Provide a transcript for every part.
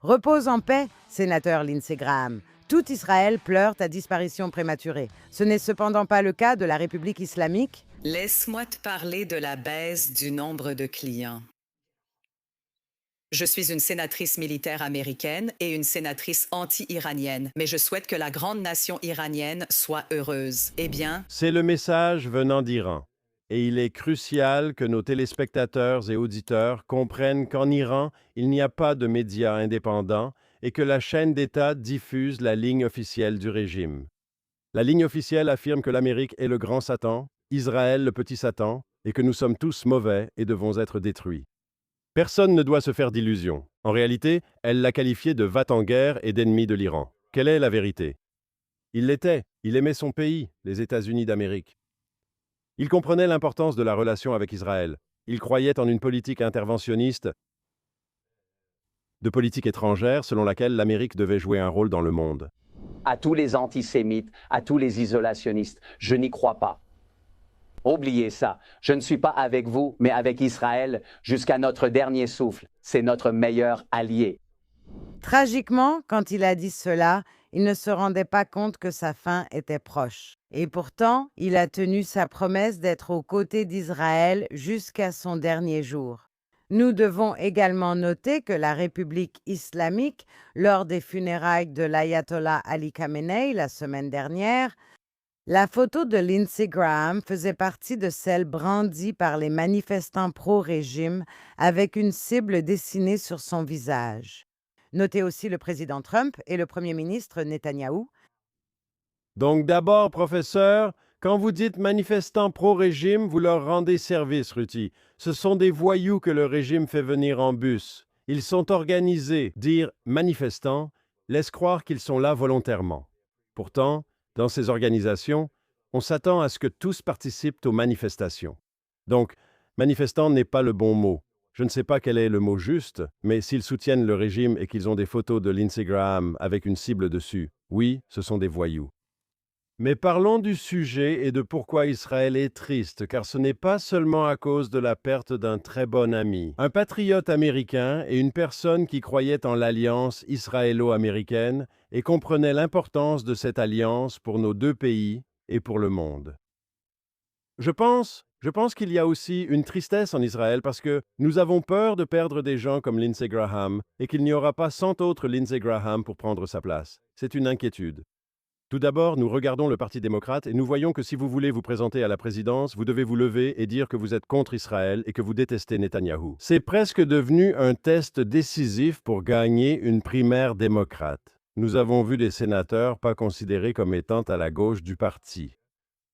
Repose en paix, sénateur Lindsey Graham. Tout Israël pleure ta disparition prématurée. Ce n'est cependant pas le cas de la République islamique. Laisse-moi te parler de la baisse du nombre de clients. Je suis une sénatrice militaire américaine et une sénatrice anti-iranienne, mais je souhaite que la grande nation iranienne soit heureuse. Eh bien, C'est le message venant d'Iran. Et il est crucial que nos téléspectateurs et auditeurs comprennent qu'en Iran, il n'y a pas de médias indépendants et que la chaîne d'État diffuse la ligne officielle du régime. La ligne officielle affirme que l'Amérique est le grand Satan, Israël le petit Satan, et que nous sommes tous mauvais et devons être détruits. Personne ne doit se faire d'illusions. En réalité, elle l'a qualifié de va-t-en-guerre et d'ennemi de l'Iran. Quelle est la vérité? Il l'était. Il aimait son pays, les États-Unis d'Amérique. Il comprenait l'importance de la relation avec Israël. Il croyait en une politique interventionniste de politique étrangère selon laquelle l'Amérique devait jouer un rôle dans le monde. À tous les antisémites, à tous les isolationnistes, je n'y crois pas. Oubliez ça. Je ne suis pas avec vous, mais avec Israël jusqu'à notre dernier souffle. C'est notre meilleur allié. Tragiquement, quand il a dit cela, il ne se rendait pas compte que sa fin était proche. Et pourtant, il a tenu sa promesse d'être aux côtés d'Israël jusqu'à son dernier jour. Nous devons également noter que la République islamique, lors des funérailles de l'ayatollah Ali Khamenei la semaine dernière, la photo de Lindsey Graham faisait partie de celles brandies par les manifestants pro-régime avec une cible dessinée sur son visage. Notez aussi le président Trump et le premier ministre Netanyahou. Donc d'abord, professeur, quand vous dites manifestants pro-régime, vous leur rendez service, Ruti. Ce sont des voyous que le régime fait venir en bus. Ils sont organisés. Dire manifestants laisse croire qu'ils sont là volontairement. Pourtant, dans ces organisations, on s'attend à ce que tous participent aux manifestations. Donc, manifestant n'est pas le bon mot. Je ne sais pas quel est le mot juste, mais s'ils soutiennent le régime et qu'ils ont des photos de Lindsey Graham avec une cible dessus, oui, ce sont des voyous. Mais parlons du sujet et de pourquoi Israël est triste, car ce n'est pas seulement à cause de la perte d'un très bon ami, un patriote américain et une personne qui croyait en l'alliance israélo-américaine et comprenait l'importance de cette alliance pour nos deux pays et pour le monde. Je pense qu'il y a aussi une tristesse en Israël parce que nous avons peur de perdre des gens comme Lindsey Graham et qu'il n'y aura pas 100 autres Lindsey Graham pour prendre sa place. C'est une inquiétude. Tout d'abord, nous regardons le Parti démocrate et nous voyons que si vous voulez vous présenter à la présidence, vous devez vous lever et dire que vous êtes contre Israël et que vous détestez Netanyahou. C'est presque devenu un test décisif pour gagner une primaire démocrate. Nous avons vu des sénateurs pas considérés comme étant à la gauche du parti.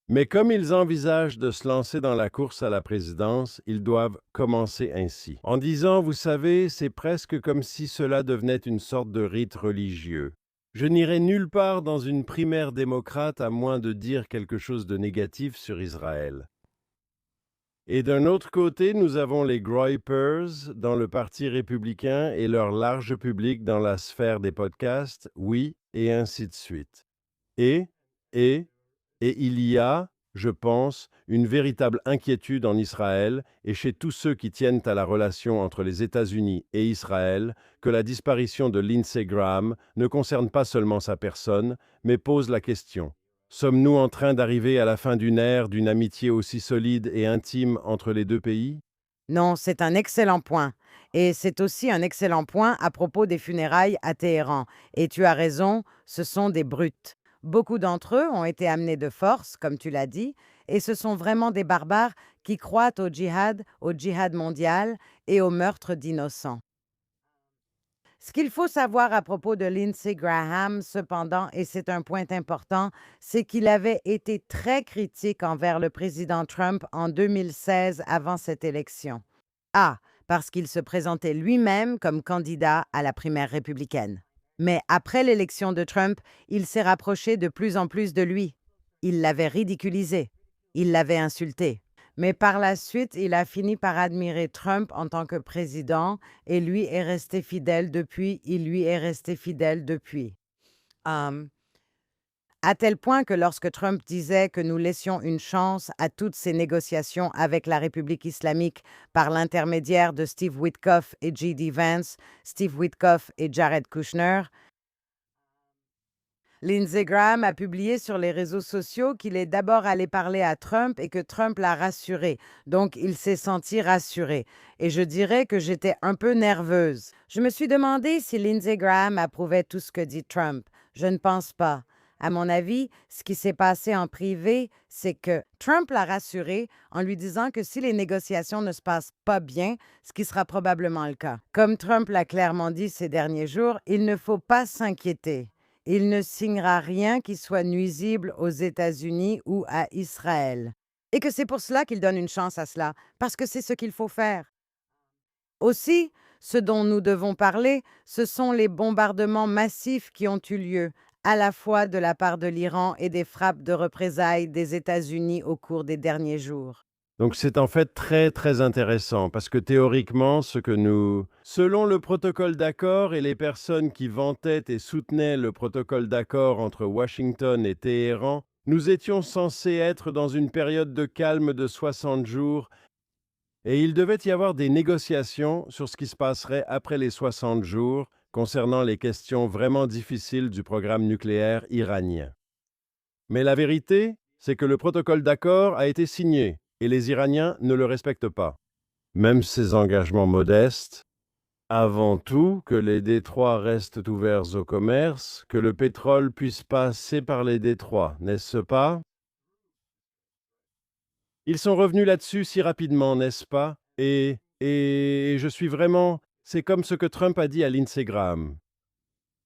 Mais comme ils envisagent de se lancer dans la course à la présidence, ils doivent commencer ainsi. En disant, vous savez, c'est presque comme si cela devenait une sorte de rite religieux. Je n'irai nulle part dans une primaire démocrate à moins de dire quelque chose de négatif sur Israël. Et d'un autre côté, nous avons les Groypers dans le Parti républicain et leur large public dans la sphère des podcasts, oui, et ainsi de suite. Et il y a, je pense, une véritable inquiétude en Israël et chez tous ceux qui tiennent à la relation entre les États-Unis et Israël que la disparition de Lindsey Graham ne concerne pas seulement sa personne, mais pose la question: sommes-nous en train d'arriver à la fin d'une ère d'une amitié aussi solide et intime entre les deux pays? Non, c'est un excellent point. Et c'est aussi un excellent point à propos des funérailles à Téhéran. Et tu as raison, ce sont des brutes. Beaucoup d'entre eux ont été amenés de force, comme tu l'as dit, et ce sont vraiment des barbares qui croient au djihad mondial et au meurtre d'innocents. Ce qu'il faut savoir à propos de Lindsey Graham, cependant, et c'est un point important, c'est qu'il avait été très critique envers le président Trump en 2016 avant cette élection. Ah, parce qu'il se présentait lui-même comme candidat à la primaire républicaine. Mais après l'élection de Trump, il s'est rapproché de plus en plus de lui. Il l'avait ridiculisé. Il l'avait insulté. Mais par la suite, il a fini par admirer Trump en tant que président et lui est resté fidèle depuis. Il lui est resté fidèle depuis. À tel point que lorsque Trump disait que nous laissions une chance à toutes ces négociations avec la République islamique par l'intermédiaire de Steve Witkoff et J.D. Vance, Steve Witkoff et Jared Kushner, Lindsey Graham a publié sur les réseaux sociaux qu'il est d'abord allé parler à Trump et que Trump l'a rassuré. Donc, il s'est senti rassuré. Et je dirais que j'étais un peu nerveuse. Je me suis demandé si Lindsey Graham approuvait tout ce que dit Trump. Je ne pense pas. À mon avis, ce qui s'est passé en privé, c'est que Trump l'a rassuré en lui disant que si les négociations ne se passent pas bien, ce qui sera probablement le cas. Comme Trump l'a clairement dit ces derniers jours, il ne faut pas s'inquiéter. Il ne signera rien qui soit nuisible aux États-Unis ou à Israël. Et que c'est pour cela qu'il donne une chance à cela, parce que c'est ce qu'il faut faire. Aussi, ce dont nous devons parler, ce sont les bombardements massifs qui ont eu lieu, à la fois de la part de l'Iran et des frappes de représailles des États-Unis au cours des derniers jours. Donc c'est en fait très très intéressant parce que théoriquement, selon le protocole d'accord et les personnes qui vantaient et soutenaient le protocole d'accord entre Washington et Téhéran, nous étions censés être dans une période de calme de 60 jours et il devait y avoir des négociations sur ce qui se passerait après les 60 jours concernant les questions vraiment difficiles du programme nucléaire iranien. Mais la vérité, c'est que le protocole d'accord a été signé et les Iraniens ne le respectent pas. Même ces engagements modestes, avant tout que les détroits restent ouverts au commerce, que le pétrole puisse passer par les détroits, n'est-ce pas? Ils sont revenus là-dessus si rapidement, n'est-ce pas? Et je suis vraiment... C'est comme ce que Trump a dit à Lindsey Graham.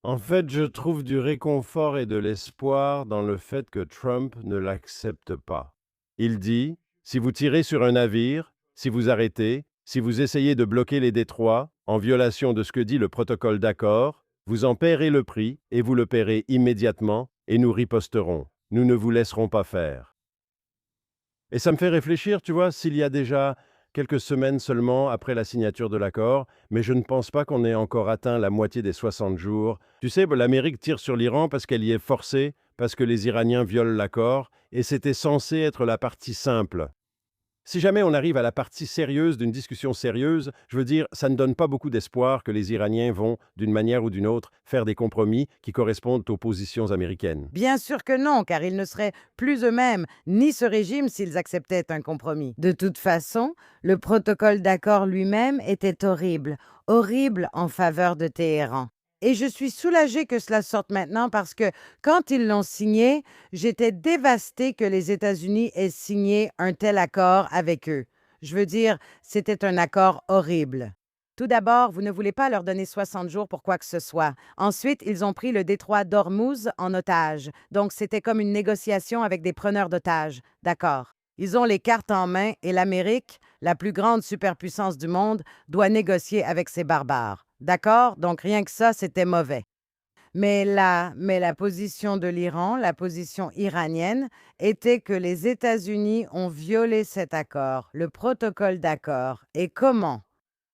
En fait, je trouve du réconfort et de l'espoir dans le fait que Trump ne l'accepte pas. Il dit, si vous tirez sur un navire, si vous arrêtez, si vous essayez de bloquer les détroits, en violation de ce que dit le protocole d'accord, vous en paierez le prix et vous le paierez immédiatement et nous riposterons. Nous ne vous laisserons pas faire. Et ça me fait réfléchir, tu vois, s'il y a déjà quelques semaines seulement après la signature de l'accord, mais je ne pense pas qu'on ait encore atteint la moitié des 60 jours. Tu sais, l'Amérique tire sur l'Iran parce qu'elle y est forcée, parce que les Iraniens violent l'accord, et c'était censé être la partie simple. Si jamais on arrive à la partie sérieuse d'une discussion sérieuse, je veux dire, ça ne donne pas beaucoup d'espoir que les Iraniens vont, d'une manière ou d'une autre, faire des compromis qui correspondent aux positions américaines. Bien sûr que non, car ils ne seraient plus eux-mêmes, ni ce régime, s'ils acceptaient un compromis. De toute façon, le protocole d'accord lui-même était horrible, horrible en faveur de Téhéran. Et je suis soulagée que cela sorte maintenant parce que quand ils l'ont signé, j'étais dévastée que les États-Unis aient signé un tel accord avec eux. Je veux dire, c'était un accord horrible. Tout d'abord, vous ne voulez pas leur donner 60 jours pour quoi que ce soit. Ensuite, ils ont pris le détroit d'Ormuz en otage. Donc, c'était comme une négociation avec des preneurs d'otages. D'accord. Ils ont les cartes en main et l'Amérique, la plus grande superpuissance du monde, doit négocier avec ces barbares. D'accord? Donc, rien que ça, c'était mauvais. Mais la position de l'Iran, la position iranienne, était que les États-Unis ont violé cet accord, le protocole d'accord. Et comment?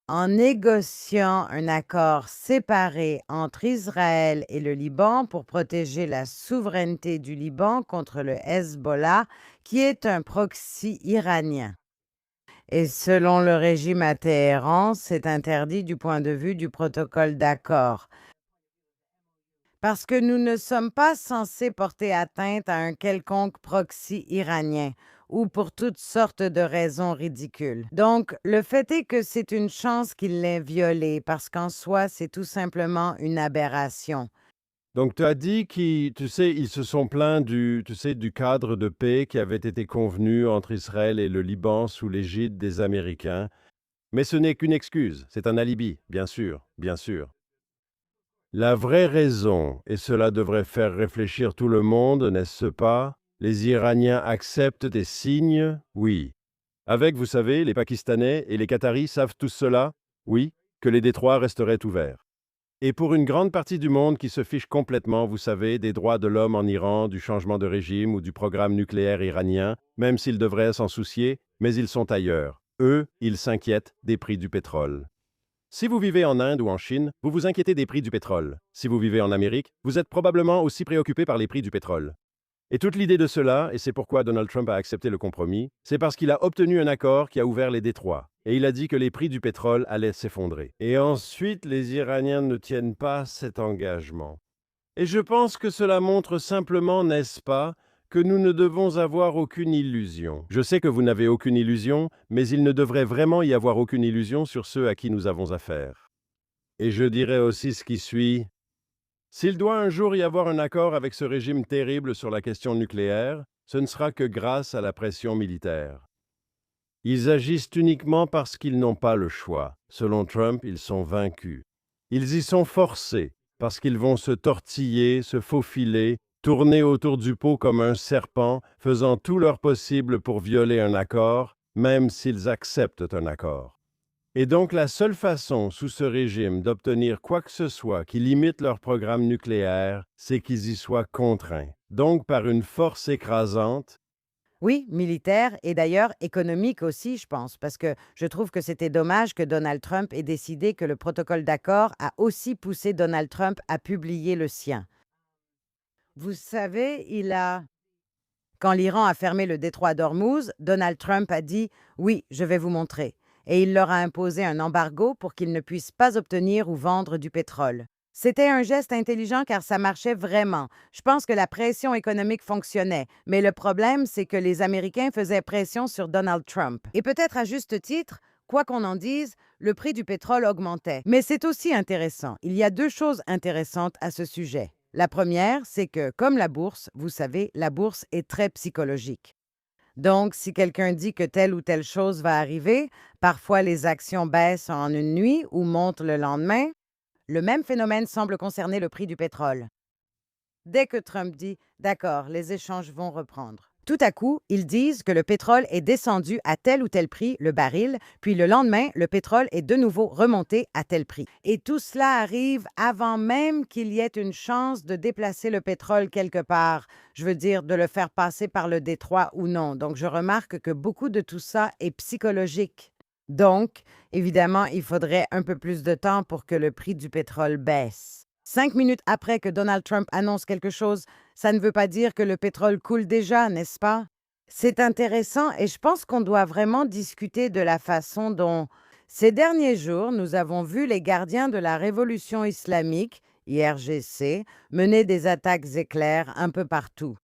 En négociant un accord séparé entre Israël et le Liban pour protéger la souveraineté du Liban contre le Hezbollah, qui est un proxy iranien. Et selon le régime à Téhéran, c'est interdit du point de vue du protocole d'accord. Parce que nous ne sommes pas censés porter atteinte à un quelconque proxy iranien ou pour toutes sortes de raisons ridicules. Donc, le fait est que c'est une chance qu'il l'ait violé parce qu'en soi, c'est tout simplement une aberration. Donc tu as dit ils se sont plaints du cadre de paix qui avait été convenu entre Israël et le Liban sous l'égide des Américains. Mais ce n'est qu'une excuse, c'est un alibi, bien sûr, bien sûr. La vraie raison, et cela devrait faire réfléchir tout le monde, n'est-ce pas? Les Iraniens acceptent des signes? Oui. Avec, vous savez, les Pakistanais et les Qataris savent tous cela? Oui, que les détroits resteraient ouverts. Et pour une grande partie du monde qui se fiche complètement, vous savez, des droits de l'homme en Iran, du changement de régime ou du programme nucléaire iranien, même s'ils devraient s'en soucier, mais ils sont ailleurs. Eux, ils s'inquiètent des prix du pétrole. Si vous vivez en Inde ou en Chine, vous vous inquiétez des prix du pétrole. Si vous vivez en Amérique, vous êtes probablement aussi préoccupé par les prix du pétrole. Et toute l'idée de cela, et c'est pourquoi Donald Trump a accepté le compromis, c'est parce qu'il a obtenu un accord qui a ouvert les détroits. Et il a dit que les prix du pétrole allaient s'effondrer. Et ensuite, les Iraniens ne tiennent pas cet engagement. Et je pense que cela montre simplement, n'est-ce pas, que nous ne devons avoir aucune illusion. Je sais que vous n'avez aucune illusion, mais il ne devrait vraiment y avoir aucune illusion sur ceux à qui nous avons affaire. Et je dirais aussi ce qui suit. S'il doit un jour y avoir un accord avec ce régime terrible sur la question nucléaire, ce ne sera que grâce à la pression militaire. Ils agissent uniquement parce qu'ils n'ont pas le choix. Selon Trump, ils sont vaincus. Ils y sont forcés parce qu'ils vont se tortiller, se faufiler, tourner autour du pot comme un serpent, faisant tout leur possible pour violer un accord, même s'ils acceptent un accord. Et donc la seule façon sous ce régime d'obtenir quoi que ce soit qui limite leur programme nucléaire, c'est qu'ils y soient contraints, donc par une force écrasante. Oui, militaire et d'ailleurs économique aussi, je pense, parce que je trouve que c'était dommage que Donald Trump ait décidé que le protocole d'accord a aussi poussé Donald Trump à publier le sien. Vous savez, quand l'Iran a fermé le détroit d'Ormuz, Donald Trump a dit « Oui, je vais vous montrer ». Et il leur a imposé un embargo pour qu'ils ne puissent pas obtenir ou vendre du pétrole. C'était un geste intelligent car ça marchait vraiment. Je pense que la pression économique fonctionnait, mais le problème, c'est que les Américains faisaient pression sur Donald Trump. Et peut-être à juste titre, quoi qu'on en dise, le prix du pétrole augmentait. Mais c'est aussi intéressant. Il y a deux choses intéressantes à ce sujet. La première, c'est que, comme la bourse, vous savez, la bourse est très psychologique. Donc, si quelqu'un dit que telle ou telle chose va arriver, parfois les actions baissent en une nuit ou montent le lendemain. Le même phénomène semble concerner le prix du pétrole. Dès que Trump dit « D'accord, les échanges vont reprendre », tout à coup, ils disent que le pétrole est descendu à tel ou tel prix, le baril, puis le lendemain, le pétrole est de nouveau remonté à tel prix. Et tout cela arrive avant même qu'il y ait une chance de déplacer le pétrole quelque part, je veux dire de le faire passer par le détroit ou non. Donc, je remarque que beaucoup de tout ça est psychologique. Donc, évidemment, il faudrait un peu plus de temps pour que le prix du pétrole baisse. 5 minutes après que Donald Trump annonce quelque chose, ça ne veut pas dire que le pétrole coule déjà, n'est-ce pas? C'est intéressant et je pense qu'on doit vraiment discuter de la façon dont, ces derniers jours, nous avons vu les gardiens de la révolution islamique, IRGC, mener des attaques éclairs un peu partout.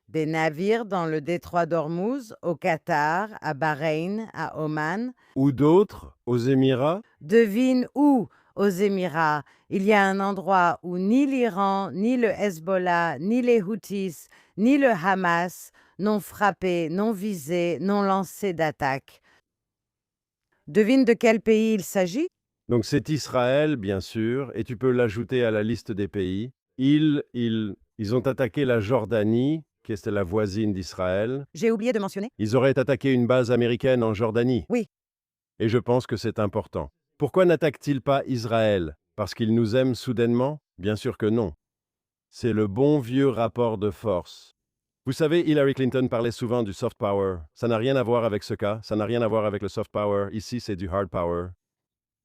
Des navires dans le détroit d'Ormuz, au Qatar, à Bahreïn, à Oman. Ou d'autres, aux Émirats. Devine où? Aux Émirats. Il y a un endroit où ni l'Iran, ni le Hezbollah, ni les Houthis, ni le Hamas n'ont frappé, n'ont visé, n'ont lancé d'attaque. Devine de quel pays il s'agit? Donc c'est Israël, bien sûr, et tu peux l'ajouter à la liste des pays. Ils ont attaqué la Jordanie, qui est la voisine d'Israël. J'ai oublié de mentionner. Ils auraient attaqué une base américaine en Jordanie. Oui. Et je pense que c'est important. Pourquoi n'attaquent-ils pas Israël? Parce qu'ils nous aiment soudainement? Bien sûr que non. C'est le bon vieux rapport de force. Vous savez, Hillary Clinton parlait souvent du soft power. Ça n'a rien à voir avec ce cas, ça n'a rien à voir avec le soft power. Ici, c'est du hard power.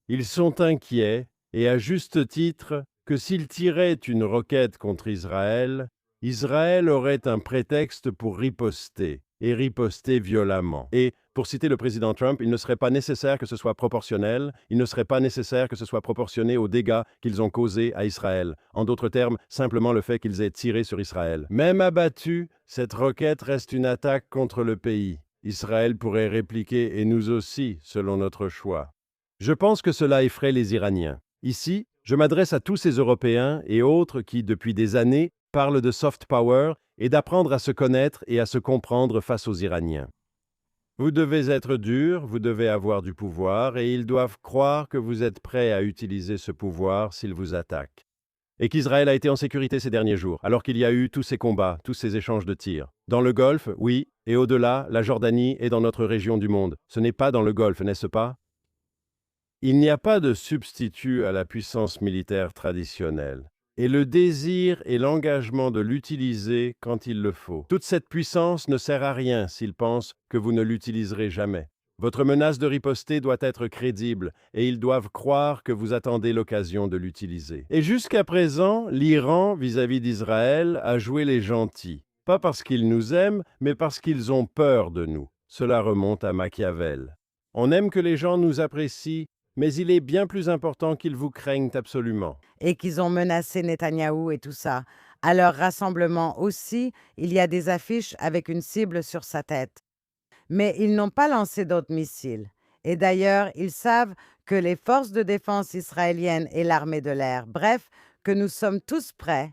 Ils sont inquiets, et à juste titre, que s'ils tiraient une roquette contre Israël, Israël aurait un prétexte pour riposter, et riposter violemment. Et, pour citer le président Trump, il ne serait pas nécessaire que ce soit proportionnel, il ne serait pas nécessaire que ce soit proportionné aux dégâts qu'ils ont causés à Israël. En d'autres termes, simplement le fait qu'ils aient tiré sur Israël. Même abattue, cette roquette reste une attaque contre le pays. Israël pourrait répliquer, et nous aussi, selon notre choix. Je pense que cela effraie les Iraniens. Ici, je m'adresse à tous ces Européens et autres qui, depuis des années, parlent de soft power et d'apprendre à se connaître et à se comprendre face aux Iraniens. Vous devez être dur, vous devez avoir du pouvoir, et ils doivent croire que vous êtes prêt à utiliser ce pouvoir s'ils vous attaquent. Et qu'Israël a été en sécurité ces derniers jours, alors qu'il y a eu tous ces combats, tous ces échanges de tirs. Dans le Golfe, oui, et au-delà, la Jordanie est dans notre région du monde. Ce n'est pas dans le Golfe, n'est-ce pas? Il n'y a pas de substitut à la puissance militaire traditionnelle. Et le désir et l'engagement de l'utiliser quand il le faut. Toute cette puissance ne sert à rien s'ils pensent que vous ne l'utiliserez jamais. Votre menace de riposter doit être crédible et ils doivent croire que vous attendez l'occasion de l'utiliser. Et jusqu'à présent, l'Iran, vis-à-vis d'Israël, a joué les gentils. Pas parce qu'ils nous aiment, mais parce qu'ils ont peur de nous. Cela remonte à Machiavel. On aime que les gens nous apprécient, mais il est bien plus important qu'ils vous craignent absolument. Et qu'ils ont menacé Netanyahou et tout ça. À leur rassemblement aussi, il y a des affiches avec une cible sur sa tête. Mais ils n'ont pas lancé d'autres missiles. Et d'ailleurs, ils savent que les forces de défense israéliennes et l'armée de l'air, bref, que nous sommes tous prêts.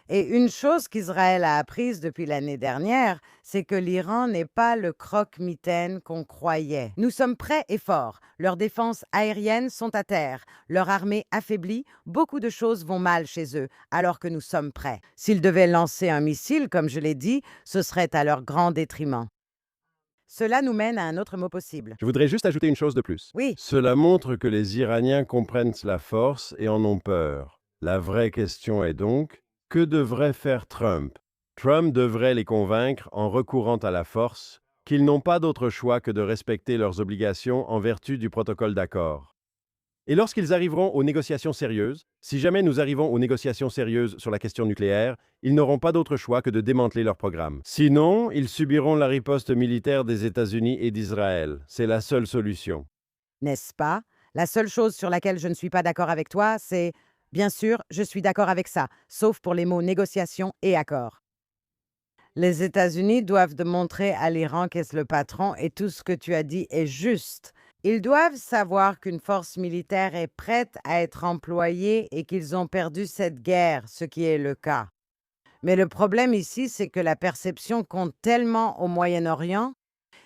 Et une chose qu'Israël a apprise depuis l'année dernière, c'est que l'Iran n'est pas le croque-mitaine qu'on croyait. Nous sommes prêts et forts. Leurs défenses aériennes sont à terre. Leur armée affaiblie, beaucoup de choses vont mal chez eux, alors que nous sommes prêts. S'ils devaient lancer un missile, comme je l'ai dit, ce serait à leur grand détriment. Cela nous mène à un autre mot possible. Je voudrais juste ajouter une chose de plus. Oui, Cela montre que les Iraniens comprennent la force et en ont peur. La vraie question est donc, que devrait faire Trump? Trump devrait les convaincre en recourant à la force qu'ils n'ont pas d'autre choix que de respecter leurs obligations en vertu du protocole d'accord. Et lorsqu'ils arriveront aux négociations sérieuses, si jamais nous arrivons aux négociations sérieuses sur la question nucléaire, ils n'auront pas d'autre choix que de démanteler leur programme. Sinon, ils subiront la riposte militaire des États-Unis et d'Israël. C'est la seule solution. n'est-ce pas? La seule chose sur laquelle je ne suis pas d'accord avec toi, c'est, bien sûr, je suis d'accord avec ça, sauf pour les mots négociation et accord. Les États-Unis doivent démontrer à l'Iran qu'est-ce le patron et tout ce que tu as dit est juste. Ils doivent savoir qu'une force militaire est prête à être employée et qu'ils ont perdu cette guerre, ce qui est le cas. Mais le problème ici, c'est que la perception compte tellement au Moyen-Orient.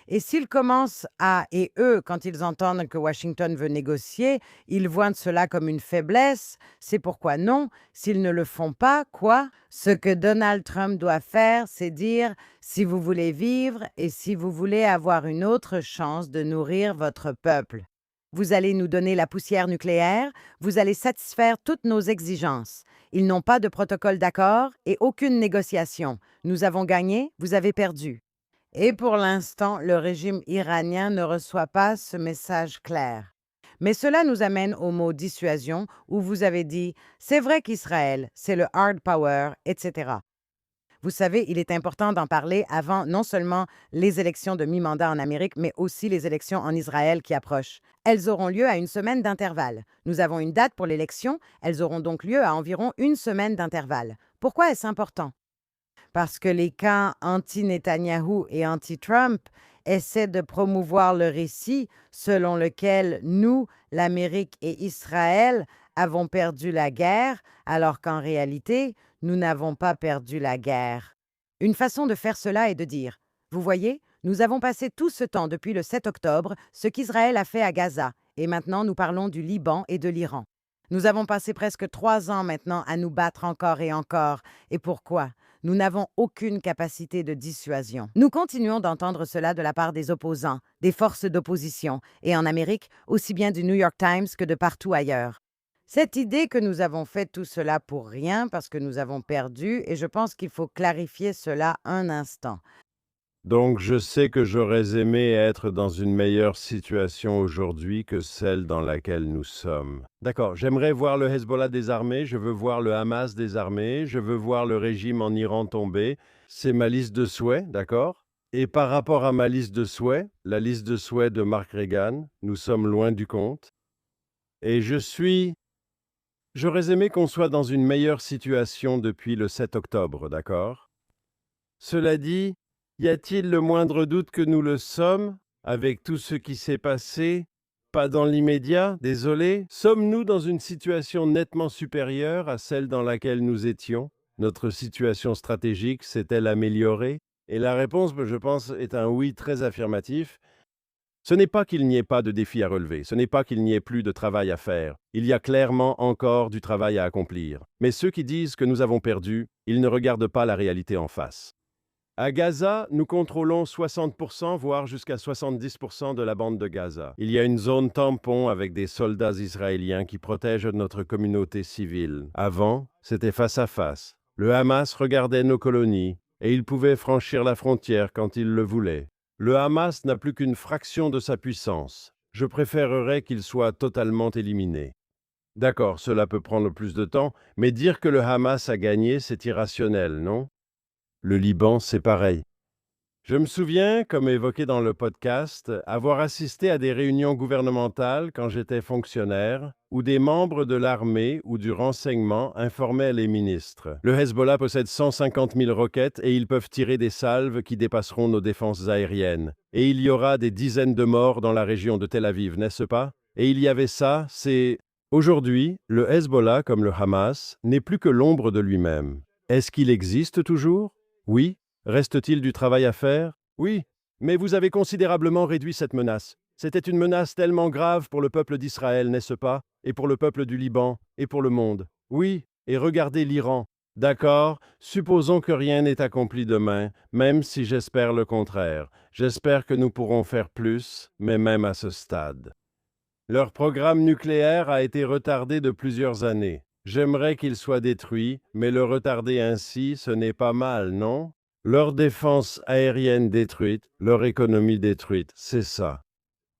Et s'ils commencent à, et eux, quand ils entendent que Washington veut négocier, ils voient cela comme une faiblesse, c'est pourquoi non, s'ils ne le font pas, quoi? Ce que Donald Trump doit faire, c'est dire, si vous voulez vivre et si vous voulez avoir une autre chance de nourrir votre peuple, vous allez nous donner la poussière nucléaire, vous allez satisfaire toutes nos exigences. Ils n'ont pas de protocole d'accord et aucune négociation. Nous avons gagné, vous avez perdu. Et pour l'instant, le régime iranien ne reçoit pas ce message clair. Mais cela nous amène au mot dissuasion, où vous avez dit « c'est vrai qu'Israël, c'est le hard power, etc. » Vous savez, il est important d'en parler avant non seulement les élections de mi-mandat en Amérique, mais aussi les élections en Israël qui approchent. Elles auront lieu à une semaine d'intervalle. Nous avons une date pour l'élection, elles auront donc lieu à environ une semaine d'intervalle. Pourquoi est-ce important? Parce que les camps anti-Netanyahou et anti-Trump essaient de promouvoir le récit selon lequel nous, l'Amérique et Israël, avons perdu la guerre, alors qu'en réalité, nous n'avons pas perdu la guerre. Une façon de faire cela est de dire, vous voyez, nous avons passé tout ce temps depuis le 7 octobre, ce qu'Israël a fait à Gaza, et maintenant nous parlons du Liban et de l'Iran. Nous avons passé presque 3 ans maintenant à nous battre encore et encore. Et pourquoi? Nous n'avons aucune capacité de dissuasion. Nous continuons d'entendre cela de la part des opposants, des forces d'opposition, et en Amérique, aussi bien du New York Times que de partout ailleurs. Cette idée que nous avons fait tout cela pour rien parce que nous avons perdu, et je pense qu'il faut clarifier cela un instant. Donc je sais que j'aurais aimé être dans une meilleure situation aujourd'hui que celle dans laquelle nous sommes. D'accord, j'aimerais voir le Hezbollah désarmé, je veux voir le Hamas désarmé, je veux voir le régime en Iran tomber. C'est ma liste de souhaits, d'accord? Et par rapport à ma liste de souhaits, la liste de souhaits de Mark Reagan, nous sommes loin du compte. Et j'aurais aimé qu'on soit dans une meilleure situation depuis le 7 octobre, d'accord? Cela dit, y a-t-il le moindre doute que nous le sommes, avec tout ce qui s'est passé? Pas dans l'immédiat, désolé. Sommes-nous dans une situation nettement supérieure à celle dans laquelle nous étions? Notre situation stratégique s'est-elle améliorée? Et la réponse, je pense, est un oui très affirmatif. Ce n'est pas qu'il n'y ait pas de défis à relever, ce n'est pas qu'il n'y ait plus de travail à faire. Il y a clairement encore du travail à accomplir. Mais ceux qui disent que nous avons perdu, ils ne regardent pas la réalité en face. À Gaza, nous contrôlons 60%, voire jusqu'à 70% de la bande de Gaza. Il y a une zone tampon avec des soldats israéliens qui protègent notre communauté civile. Avant, c'était face à face. Le Hamas regardait nos colonies et il pouvait franchir la frontière quand il le voulait. Le Hamas n'a plus qu'une fraction de sa puissance. Je préférerais qu'il soit totalement éliminé. D'accord, cela peut prendre plus de temps, mais dire que le Hamas a gagné, c'est irrationnel, non? Le Liban, c'est pareil. Je me souviens, comme évoqué dans le podcast, avoir assisté à des réunions gouvernementales quand j'étais fonctionnaire, où des membres de l'armée ou du renseignement informaient les ministres. Le Hezbollah possède 150 000 roquettes et ils peuvent tirer des salves qui dépasseront nos défenses aériennes. Et il y aura des dizaines de morts dans la région de Tel Aviv, n'est-ce pas? Et il y avait ça, c'est... Aujourd'hui, le Hezbollah, comme le Hamas, n'est plus que l'ombre de lui-même. Est-ce qu'il existe toujours? Oui. Reste-t-il du travail à faire? Oui, mais vous avez considérablement réduit cette menace. C'était une menace tellement grave pour le peuple d'Israël, n'est-ce pas? Et pour le peuple du Liban, et pour le monde. Oui, et regardez l'Iran. D'accord, supposons que rien n'est accompli demain, même si j'espère le contraire. J'espère que nous pourrons faire plus, mais même à ce stade. Leur programme nucléaire a été retardé de plusieurs années. J'aimerais qu'il soit détruit, mais le retarder ainsi, ce n'est pas mal, non? Leur défense aérienne détruite, leur économie détruite, c'est ça.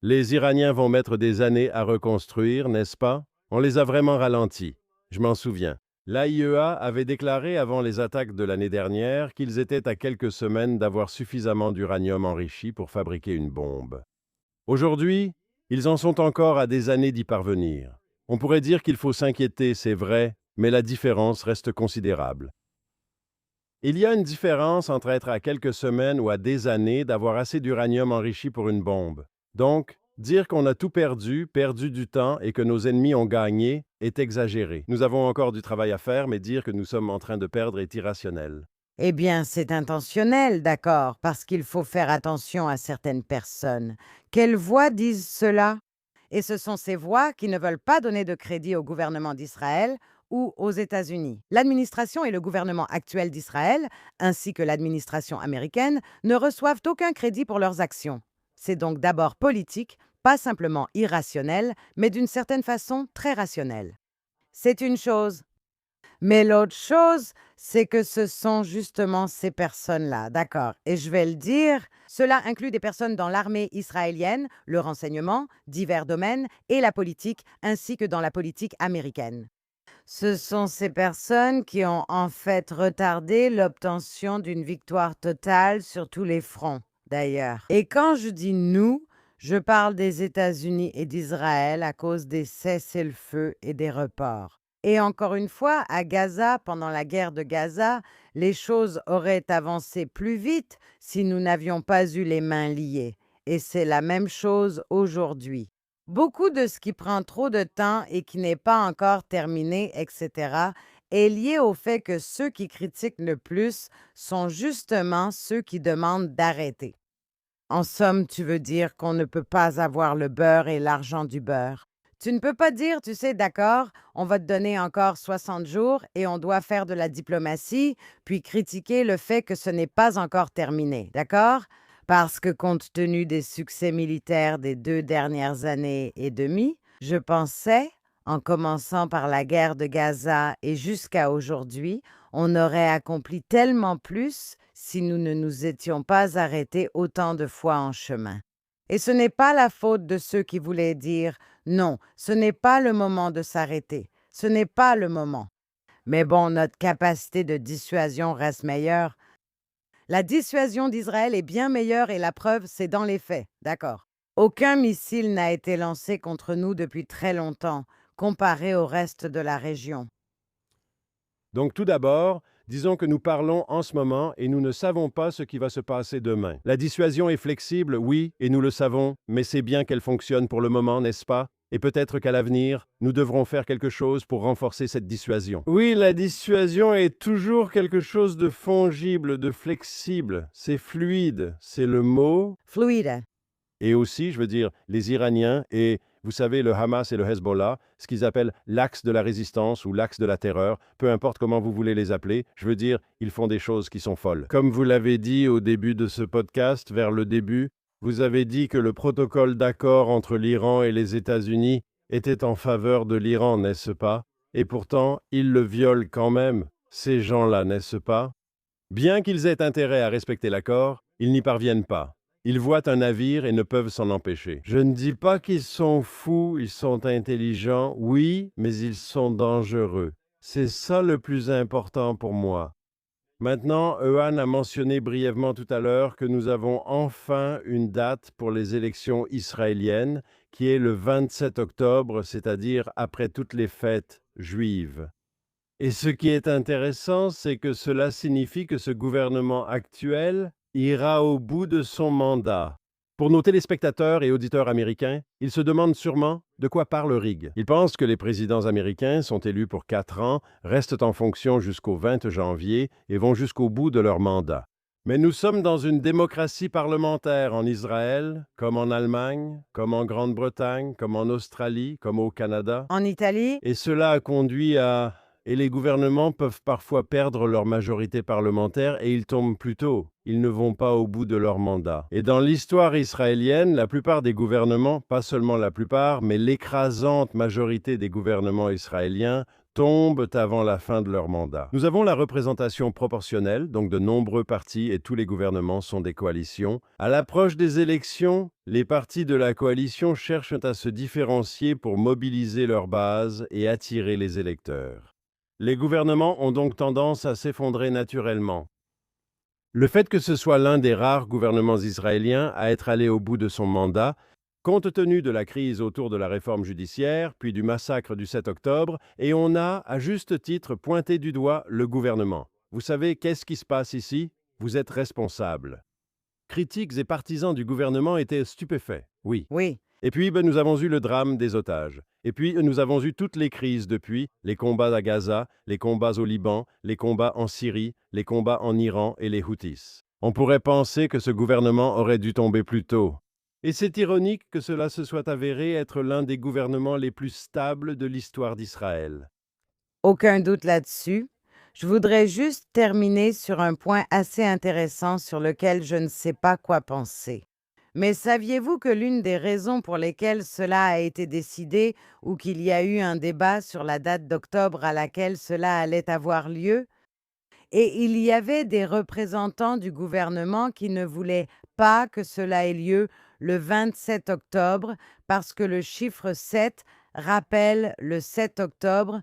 Les Iraniens vont mettre des années à reconstruire, n'est-ce pas? On les a vraiment ralentis. Je m'en souviens. L'AIEA avait déclaré avant les attaques de l'année dernière qu'ils étaient à quelques semaines d'avoir suffisamment d'uranium enrichi pour fabriquer une bombe. Aujourd'hui, ils en sont encore à des années d'y parvenir. On pourrait dire qu'il faut s'inquiéter, c'est vrai, mais la différence reste considérable. Il y a une différence entre être à quelques semaines ou à des années d'avoir assez d'uranium enrichi pour une bombe. Donc, dire qu'on a tout perdu, perdu du temps et que nos ennemis ont gagné est exagéré. Nous avons encore du travail à faire, mais dire que nous sommes en train de perdre est irrationnel. Eh bien, c'est intentionnel, d'accord, parce qu'il faut faire attention à certaines personnes. Quelles voix disent cela? Et ce sont ces voix qui ne veulent pas donner de crédit au gouvernement d'Israël ou aux États-Unis. L'administration et le gouvernement actuel d'Israël, ainsi que l'administration américaine, ne reçoivent aucun crédit pour leurs actions. C'est donc d'abord politique, pas simplement irrationnel, mais d'une certaine façon très rationnel. C'est une chose. Mais l'autre chose, c'est que ce sont justement ces personnes-là, d'accord. Et je vais le dire, cela inclut des personnes dans l'armée israélienne, le renseignement, divers domaines et la politique, ainsi que dans la politique américaine. Ce sont ces personnes qui ont en fait retardé l'obtention d'une victoire totale sur tous les fronts, d'ailleurs. Et quand je dis nous, je parle des États-Unis et d'Israël à cause des cessez-le-feu et des reports. Et encore une fois, à Gaza, pendant la guerre de Gaza, les choses auraient avancé plus vite si nous n'avions pas eu les mains liées. Et c'est la même chose aujourd'hui. Beaucoup de ce qui prend trop de temps et qui n'est pas encore terminé, etc., est lié au fait que ceux qui critiquent le plus sont justement ceux qui demandent d'arrêter. En somme, tu veux dire qu'on ne peut pas avoir le beurre et l'argent du beurre. Tu ne peux pas dire, tu sais, d'accord, on va te donner encore 60 jours et on doit faire de la diplomatie, puis critiquer le fait que ce n'est pas encore terminé, d'accord? Parce que compte tenu des succès militaires des 2 dernières années et demie, je pensais, en commençant par la guerre de Gaza et jusqu'à aujourd'hui, on aurait accompli tellement plus si nous ne nous étions pas arrêtés autant de fois en chemin. Et ce n'est pas la faute de ceux qui voulaient dire non, ce n'est pas le moment de s'arrêter, ce n'est pas le moment. Mais bon, notre capacité de dissuasion reste meilleure. La dissuasion d'Israël est bien meilleure et la preuve, c'est dans les faits, d'accord. Aucun missile n'a été lancé contre nous depuis très longtemps, comparé au reste de la région. Donc tout d'abord, disons que nous parlons en ce moment et nous ne savons pas ce qui va se passer demain. La dissuasion est flexible, oui, et nous le savons, mais c'est bien qu'elle fonctionne pour le moment, n'est-ce pas? Et peut-être qu'à l'avenir, nous devrons faire quelque chose pour renforcer cette dissuasion. Oui, la dissuasion est toujours quelque chose de fongible, de flexible. C'est fluide, c'est le mot. Fluide. Et aussi, je veux dire, les Iraniens et, vous savez, le Hamas et le Hezbollah, ce qu'ils appellent l'axe de la résistance ou l'axe de la terreur, peu importe comment vous voulez les appeler, je veux dire, ils font des choses qui sont folles. Comme vous l'avez dit au début de ce podcast, vers le début, vous avez dit que le protocole d'accord entre l'Iran et les États-Unis était en faveur de l'Iran, n'est-ce pas? Et pourtant, ils le violent quand même, ces gens-là, n'est-ce pas? Bien qu'ils aient intérêt à respecter l'accord, ils n'y parviennent pas. Ils voient un navire et ne peuvent s'en empêcher. Je ne dis pas qu'ils sont fous, ils sont intelligents, oui, mais ils sont dangereux. C'est ça le plus important pour moi. Maintenant, Euan a mentionné brièvement tout à l'heure que nous avons enfin une date pour les élections israéliennes, qui est le 27 octobre, c'est-à-dire après toutes les fêtes juives. Et ce qui est intéressant, c'est que cela signifie que ce gouvernement actuel ira au bout de son mandat. Pour nos téléspectateurs et auditeurs américains, ils se demandent sûrement de quoi parle Rig. Ils pensent que les présidents américains sont élus pour 4 ans, restent en fonction jusqu'au 20 janvier et vont jusqu'au bout de leur mandat. Mais nous sommes dans une démocratie parlementaire en Israël, comme en Allemagne, comme en Grande-Bretagne, comme en Australie, comme au Canada. En Italie, Et cela a conduit à... Et les gouvernements peuvent parfois perdre leur majorité parlementaire et ils tombent plus tôt. Ils ne vont pas au bout de leur mandat. Et dans l'histoire israélienne, la plupart des gouvernements, pas seulement la plupart, mais l'écrasante majorité des gouvernements israéliens tombent avant la fin de leur mandat. Nous avons la représentation proportionnelle, donc de nombreux partis et tous les gouvernements sont des coalitions. À l'approche des élections, les partis de la coalition cherchent à se différencier pour mobiliser leur base et attirer les électeurs. Les gouvernements ont donc tendance à s'effondrer naturellement. Le fait que ce soit l'un des rares gouvernements israéliens à être allé au bout de son mandat, compte tenu de la crise autour de la réforme judiciaire, puis du massacre du 7 octobre, et on a, à juste titre, pointé du doigt le gouvernement. Vous savez, qu'est-ce qui se passe ici? Vous êtes responsable. Critiques et partisans du gouvernement étaient stupéfaits, oui. oui. Et puis, nous avons eu le drame des otages. Et puis, nous avons eu toutes les crises depuis, les combats à Gaza, les combats au Liban, les combats en Syrie, les combats en Iran et les Houthis. On pourrait penser que ce gouvernement aurait dû tomber plus tôt. Et c'est ironique que cela se soit avéré être l'un des gouvernements les plus stables de l'histoire d'Israël. Aucun doute là-dessus. Je voudrais juste terminer sur un point assez intéressant sur lequel je ne sais pas quoi penser. Mais saviez-vous que l'une des raisons pour lesquelles cela a été décidé ou qu'il y a eu un débat sur la date d'octobre à laquelle cela allait avoir lieu? Et il y avait des représentants du gouvernement qui ne voulaient pas que cela ait lieu le 27 octobre parce que le chiffre 7 rappelle le 7 octobre.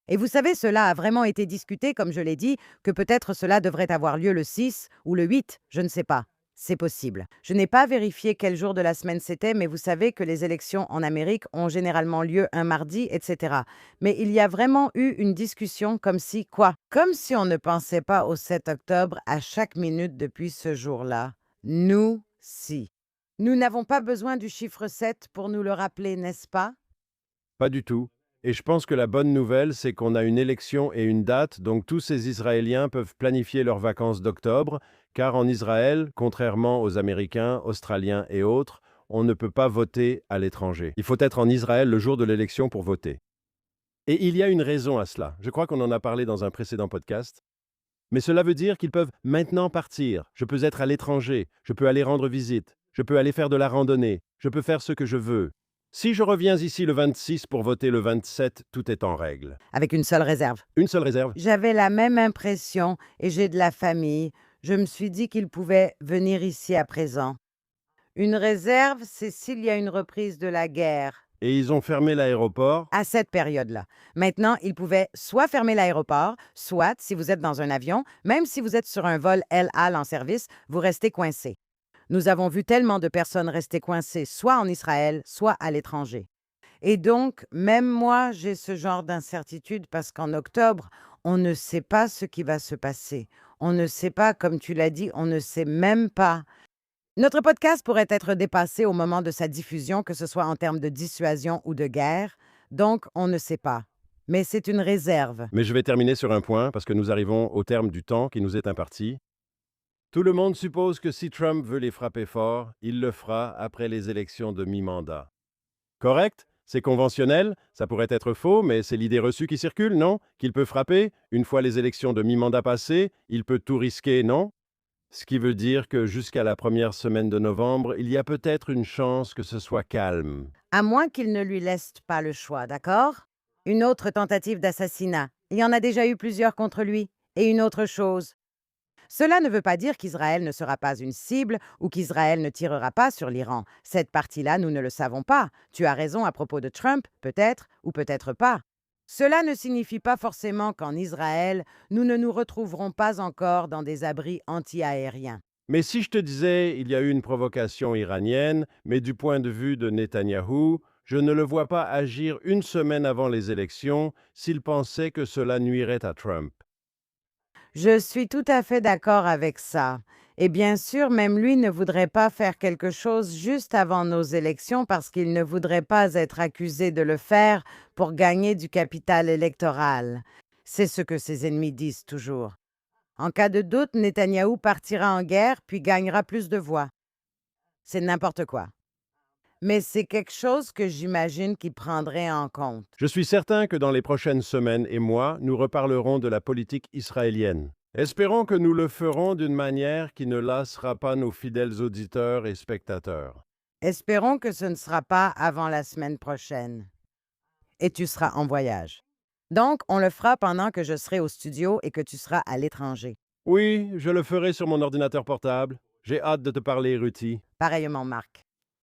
Et vous savez, cela a vraiment été discuté, comme je l'ai dit, que peut-être cela devrait avoir lieu le 6 ou le 8, je ne sais pas. C'est possible. Je n'ai pas vérifié quel jour de la semaine c'était, mais vous savez que les élections en Amérique ont généralement lieu un mardi, etc. Mais il y a vraiment eu une discussion comme si, quoi? Comme si on ne pensait pas au 7 octobre à chaque minute depuis ce jour-là. Nous, si. Nous n'avons pas besoin du chiffre 7 pour nous le rappeler, n'est-ce pas? Pas du tout. Et je pense que la bonne nouvelle, c'est qu'on a une élection et une date, donc tous ces Israéliens peuvent planifier leurs vacances d'octobre, car en Israël, contrairement aux Américains, Australiens et autres, on ne peut pas voter à l'étranger. Il faut être en Israël le jour de l'élection pour voter. Et il y a une raison à cela. Je crois qu'on en a parlé dans un précédent podcast. Mais cela veut dire qu'ils peuvent maintenant partir. Je peux être à l'étranger, je peux aller rendre visite, je peux aller faire de la randonnée, je peux faire ce que je veux. Si je reviens ici le 26 pour voter le 27, tout est en règle. Avec une seule réserve. Une seule réserve. J'avais la même impression et j'ai de la famille. Je me suis dit qu'ils pouvaient venir ici à présent. Une réserve, c'est s'il y a une reprise de la guerre. Et ils ont fermé l'aéroport. À cette période-là. Maintenant, ils pouvaient soit fermer l'aéroport, soit, si vous êtes dans un avion, même si vous êtes sur un vol El Al en service, vous restez coincé. Nous avons vu tellement de personnes rester coincées, soit en Israël, soit à l'étranger. Et donc, même moi, j'ai ce genre d'incertitude parce qu'en octobre, on ne sait pas ce qui va se passer. On ne sait pas, comme tu l'as dit, on ne sait même pas. Notre podcast pourrait être dépassé au moment de sa diffusion, que ce soit en termes de dissuasion ou de guerre. Donc, on ne sait pas. Mais c'est une réserve. Mais je vais terminer sur un point, parce que nous arrivons au terme du temps qui nous est imparti. Tout le monde suppose que si Trump veut les frapper fort, il le fera après les élections de mi-mandat. Correct? C'est conventionnel, ça pourrait être faux, mais c'est l'idée reçue qui circule, non? Qu'il peut frapper, une fois les élections de mi-mandat passées, il peut tout risquer, non? Ce qui veut dire que jusqu'à la première semaine de novembre, il y a peut-être une chance que ce soit calme. À moins qu'il ne lui laisse pas le choix, d'accord? Une autre tentative d'assassinat. Il y en a déjà eu plusieurs contre lui. Et une autre chose. Cela ne veut pas dire qu'Israël ne sera pas une cible ou qu'Israël ne tirera pas sur l'Iran. Cette partie-là, nous ne le savons pas. Tu as raison à propos de Trump, peut-être ou peut-être pas. Cela ne signifie pas forcément qu'en Israël, nous ne nous retrouverons pas encore dans des abris anti-aériens. Mais si je te disais, il y a eu une provocation iranienne, mais du point de vue de Netanyahou, je ne le vois pas agir une semaine avant les élections s'il pensait que cela nuirait à Trump. Je suis tout à fait d'accord avec ça. Et bien sûr, même lui ne voudrait pas faire quelque chose juste avant nos élections parce qu'il ne voudrait pas être accusé de le faire pour gagner du capital électoral. C'est ce que ses ennemis disent toujours. En cas de doute, Netanyahou partira en guerre puis gagnera plus de voix. C'est n'importe quoi. Mais c'est quelque chose que j'imagine qu'il prendrait en compte. Je suis certain que dans les prochaines semaines et mois, nous reparlerons de la politique israélienne. Espérons que nous le ferons d'une manière qui ne lassera pas nos fidèles auditeurs et spectateurs. Espérons que ce ne sera pas avant la semaine prochaine. Et tu seras en voyage. Donc, on le fera pendant que je serai au studio et que tu seras à l'étranger. Oui, je le ferai sur mon ordinateur portable. J'ai hâte de te parler, Ruthie. Pareillement, Marc.